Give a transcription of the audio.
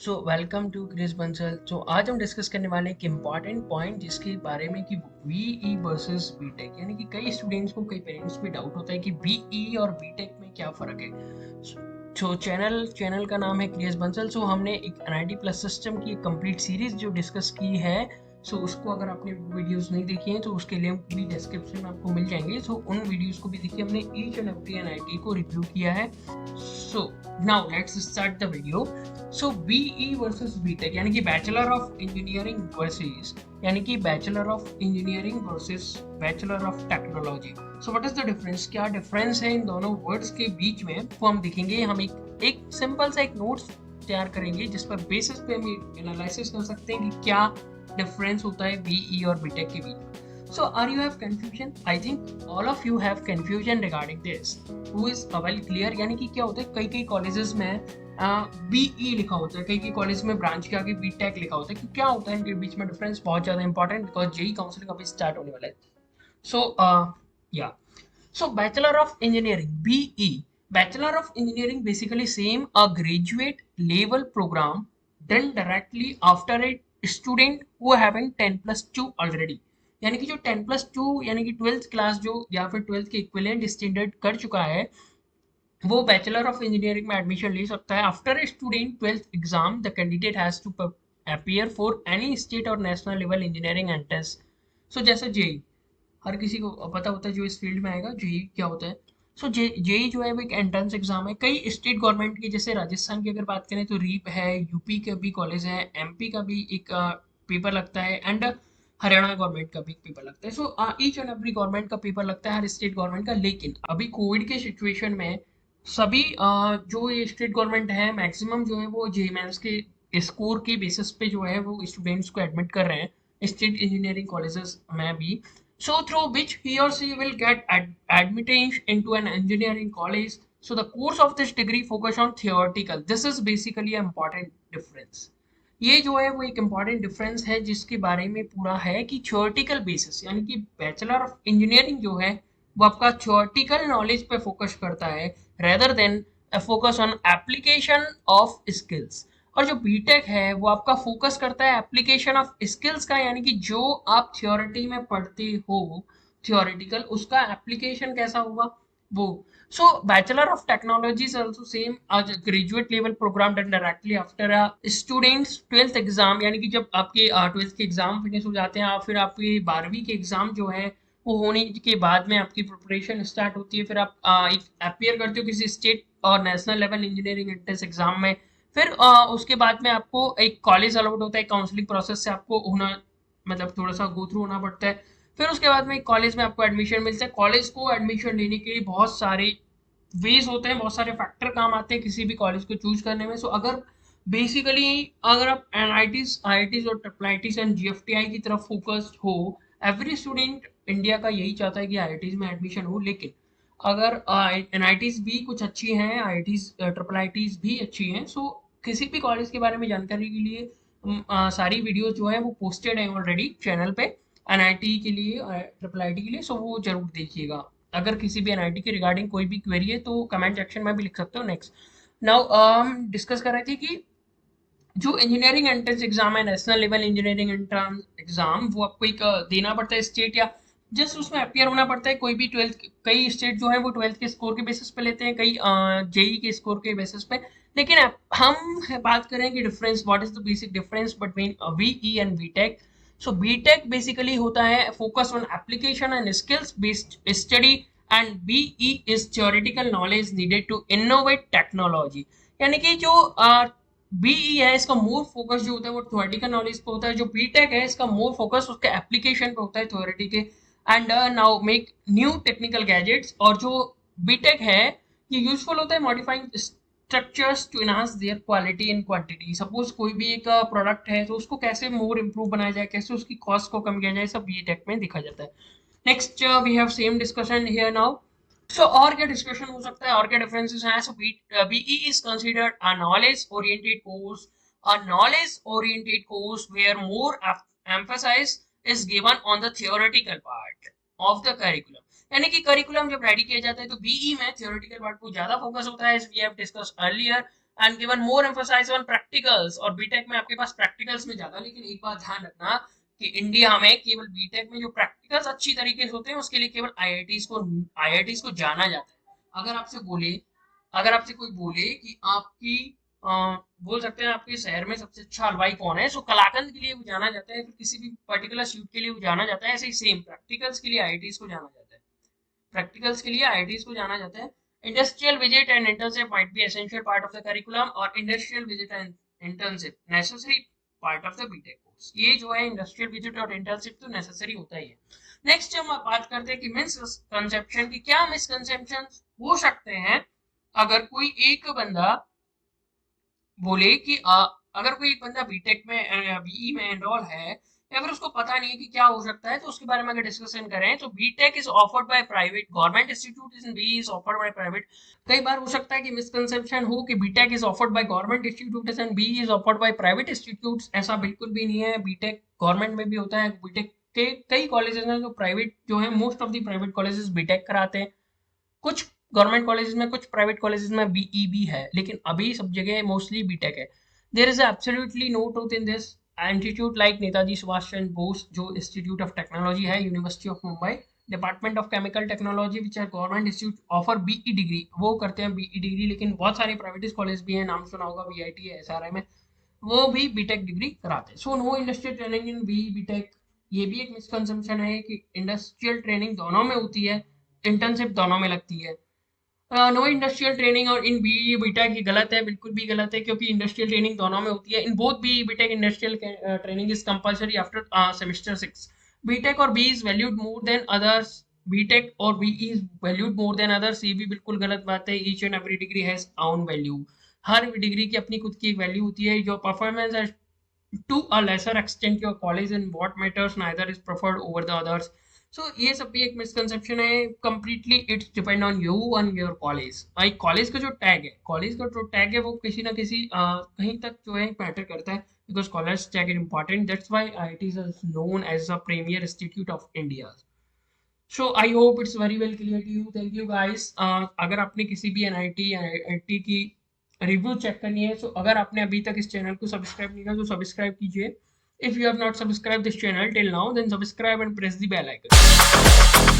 So welcome to Chris Bansal. तो आज हम डिस्कस करने वाले हैं एक इम्पॉर्टेंट पॉइंट जिसके बारे में कि बीई वर्सेस बीटेक, यानी कि कई स्टूडेंट्स को, कई पेरेंट्स को डाउट होता है कि बीई और बीटेक में क्या फ़र्क है। सो चैनल का नाम है क्रिस बंसल। सो हमने एक एनआईटी प्लस सिस्टम की एक कंप्लीट सीरीज जो डिस्कस की है। सो उसको अगर आपने वीडियोस नहीं देखी हैं तो उसके लिंक भी डिस्क्रिप्शन में आपको मिल जाएंगे। सो उन वीडियोस को भी देखिए, हमने ईच एंड एवरी एनआईटी को रिव्यू किया है। So now let's start the video. So BE versus BTech, यानी कि बैचलर ऑफ इंजीनियरिंग वर्सेस, यानी कि bachelor of engineering versus bachelor of technology. So what is the difference, क्या difference है इन दोनों वर्ड्स के बीच में, वो हम देखेंगे। हम एक सिंपल सा एक नोट्स तैयार करेंगे जिस पर बेसिस पे हम एनालिसिस कर सकते हैं कि क्या डिफरेंस होता है बीई और बीटेक के बीच में। So, are you have confusion? I think all of you have confusion regarding this. Who is well clear? यानी कि क्या होता है, कई कई कॉलेजेस में बीई लिखा होता है, कई कई कॉलेज में ब्रांच के आगे बीटेक लिखा होता है। कि क्या होता है इनके बीच में डिफरेंस, बहुत ज़्यादा इंपॉर्टेंट, बिकॉज जेई काउंसलिंग अभी स्टार्ट होने वाला है। सो या So Bachelor of Engineering (BE), Bachelor of Engineering basically same a graduate level program done directly after a student who having 10+2 already। यानी कि जो 10+2 यानी कि 12th क्लास जो या फिर 12th के इक्विवेलेंट स्टैंडर्ड कर चुका है, वो बैचलर ऑफ इंजीनियरिंग में एडमिशन ले सकता है। After a student 12th exam the candidate has to appear for any state और national level engineering entrance. So जैसे जेई, हर किसी को पता होता है जो इस फील्ड में आएगा जेई क्या होता है। सो जेई जो है वो एक एंट्रेंस एग्जाम है। कई स्टेट गवर्नमेंट की, जैसे राजस्थान की अगर बात करें तो रीप है, यूपी का भी कॉलेज है, एमपी का भी एक पेपर लगता है, एंड हरियाणा गवर्नमेंट का भी पेपर लगता है। So each and every government का पेपर लगता है, हर स्टेट गवर्नमेंट का। लेकिन अभी कोविड के सिचुएशन में सभी जो ये स्टेट गवर्नमेंट है, मैक्सिमम जो है वो जेई मेंस के स्कोर के बेसिस पे जो है वो स्टूडेंट्स को एडमिट कर रहे हैं स्टेट इंजीनियरिंग कॉलेजेस में भी। So through which he or she will get admitted into an engineering college. So the course of this degree focus on theoretical. This is basically an important difference. ये जो है वो एक important difference है जिसके बारे में पूरा है कि थ्योरेटिकल बेसिस, यानी कि बैचलर ऑफ इंजीनियरिंग जो है वो आपका थ्योरेटिकल नॉलेज पे फोकस करता है, rather than focus on application of skills. और जो बीटेक है वो आपका फोकस करता है एप्लीकेशन ऑफ स्किल्स का, यानी कि जो आप थ्योरिटी में पढ़ते हो थ्योरेटिकल, उसका एप्लीकेशन कैसा होगा वो। So bachelor of technology is also same as graduate level programme done directly after students 12th exam, यानी कि जब आपके 12th के एग्जाम फिनिश हो जाते हैं, फिर आपके 12वीं के एग्जाम जो है वो होने के बाद में आपकी प्रिपरेशन स्टार्ट होती है। फिर आप एक अपियर करते हो किसी स्टेट और national level engineering entrance exam में। फिर उसके बाद में आपको एक कॉलेज अलॉट होता है, काउंसलिंग प्रोसेस से आपको होना, मतलब थोड़ा सा गो थ्रू होना पड़ता है। फिर उसके बाद में एक कॉलेज में आपको एडमिशन मिलता है। कॉलेज को एडमिशन लेने के लिए बहुत सारे वेज होते हैं, बहुत सारे फैक्टर काम आते हैं किसी भी कॉलेज को चूज करने में। सो अगर बेसिकली अगर आप एनआईटीज, आईआईटीज और ट्रिपल आईटीज एंड जीएफटीआई की तरफ फोकस्ड हो, एवरी स्टूडेंट इंडिया का यही चाहता है कि आईआईटीज में एडमिशन हो। लेकिन अगर एनआईटीज भी कुछ अच्छी हैं, आईआईटीज ट्रिपल आईटीज भी अच्छी हैं, सो किसी भी कॉलेज के बारे में जानकारी के लिए सारी वीडियोस जो है वो पोस्टेड है ऑलरेडी चैनल पे, एनआईटी के लिए, ट्रिपल आईटी के लिए। सो वो जरूर देखिएगा। अगर किसी भी एनआईटी के रिगार्डिंग कोई भी क्वेरी है तो कमेंट सेक्शन में भी लिख सकते हो। नेक्स्ट, नाउ हम डिस्कस कर रहे थे कि जो इंजीनियरिंग एंट्रेंस एग्जाम है, national level engineering entrance exam, वो आपको एक देना पड़ता है स्टेट, या जस्ट उसमें अपियर होना पड़ता है। कोई भी 12th, कई स्टेट जो है वो 12th के स्कोर के बेसिस पे लेते हैं, कई जेई के स्कोर के बेसिस पे। लेकिन हम बात करें कि difference, what is the basic difference between BE and BTech. So BTech basically होता है focus on application and skills based study, and BE is theoretical knowledge needed to innovate technology. यानी कि जो बीई है इसका मोर फोकस जो होता है वो थ्योरेटिकल नॉलेज पे होता है। जो बीटेक है इसका मोर फोकस उसके एप्लीकेशन पे होता है, थ्योरेटी के। And now make new technical gadgets. और जो बीटेक है ये यूजफुल होता है modifying structures to enhance their quality and quantity. Suppose कोई भी एक प्रोडक्ट है तो उसको कैसे मोर इम्प्रूव बनाया जाए, कैसे उसकी कॉस्ट को कम किया जाए, सब बीटेक में दिखा जाता है। Next we have same discussion here now. So और क्या डिस्कशन हो सकता है, और क्या डिफरेंसेस हैं। So BE is considered a knowledge oriented course, a knowledge oriented course where more emphasis is given on the theoretical part of the curriculum। यानी कि करिकुलम जब रेडी किया जाता है तो बीई में थियोरेटिकल पार्ट को ज्यादा फोकस होता है, we have discuss earlier, and given more emphasize on practicals, और बीटेक में आपके पास प्रैक्टिकल्स में ज्यादा। लेकिन एक बात ध्यान रखना कि इंडिया में केवल बीटेक में जो प्रैक्टिकल्स अच्छी तरीके से होते हैं उसके लिए केवल आईआईटीज को जाना जाता है। अगर आपसे कोई बोले कि आपकी बोल सकते हैं आपके शहर में सबसे अच्छा हलवाई कौन है, सो कलाकंद के लिए वो जाना जाता है, फिर किसी भी पर्टिकुलर शूट के लिए वो जाना जाता है, ऐसे ही सेम प्रैक्टिकल्स के लिए आईआईटीज को जाना जाता है। प्रैक्टिकल्स के लिए आईआईटीज को जाना जाता है। Industrial visit and internship might be essential part of the curriculum, और industrial visit and internship necessary part of the BTech course. ये जो है इंडस्ट्रियल विजिट और इंटर्नशिप तो नेसेसरी होता ही है। नेक्स्ट हम बात करते हैं कि मिसकंसेप्शन की, क्या मिसकंसेप्शन हो सकते हैं अगर कोई एक बंदा बोले कि अगर कोई एक बंदा बीटेक में बीई में एनरोल है, या फिर उसको पता नहीं है कि क्या हो सकता है, तो उसके बारे में अगर डिस्कशन करें तो BTech is offered by private government institute and BE is offered by private. कई बार हो सकता है कि मिसकंसेप्शन हो कि BTech is offered by government institute and BE is offered by private institute. ऐसा बिल्कुल भी नहीं है, बीटेक गवर्नमेंट में भी होता है। बीटेक के कई कॉलेजेस हैं जो प्राइवेट जो है, most of the private colleges BTech कराते हैं। कुछ गवर्नमेंट कॉलेजेस में, कुछ प्राइवेट कॉलेजेस में बीई भी है, लेकिन अभी सब जगह मोस्टली बीटेक है। There is absolutely no truth in this. Institute like Netaji Subhash Chandra Bose जो इंस्टीट्यूट ऑफ टेक्नोलॉजी है, university of Mumbai, department of chemical technology which are government institute offer BE degree, वो करते हैं बीई डिग्री। लेकिन बहुत सारे प्राइवेट कॉलेज भी हैं, नाम सुना होगा वीआईटी है, एसआरएम है, वो भी बीटेक डिग्री कराते हैं। So no industrial training in BE BTech, ये भी एक मिसकंसेप्शन है कि इंडस्ट्रियल ट्रेनिंग दोनों में होती है, इंटर्नशिप दोनों में लगती है। नो इंडस्ट्रियल ट्रेनिंग और इन बीई बीटेक, ये गलत है, बिल्कुल भी गलत है, क्योंकि इंडस्ट्रियल ट्रेनिंग दोनों में होती है। In both BE BTech industrial training is compulsory after semester 6। BTech और B is valued more than others, BTech और B is valued more than others, ये भी बिल्कुल गलत बात है। Each and every degree has own value, हर degree की अपनी खुद की एक वैल्यू होती है। जो परफॉर्मेंस है to a lesser extent your college and what matters neither is preferred over the others। so ये सब भी एक मिसकंसेप्शन है। completely it's depend on you and your college। भाई कॉलेज का जो टैग है, कॉलेज का जो टैग है वो किसी ना किसी कहीं तक जो है मैटर करता है, because college tag is important, that's why IIT is known as a premier institute of India। so I hope it's very well clear to you, thank you guys। अगर आपने किसी भी एनआईटी या आईआईटी की review check करनी है, तो अगर आपने अभी तक इस चैनल को सब्सक्राइब नहीं किया तो सब्सक्राइब कीजिए। If you have not subscribe this channel till now then subscribe and press the bell icon.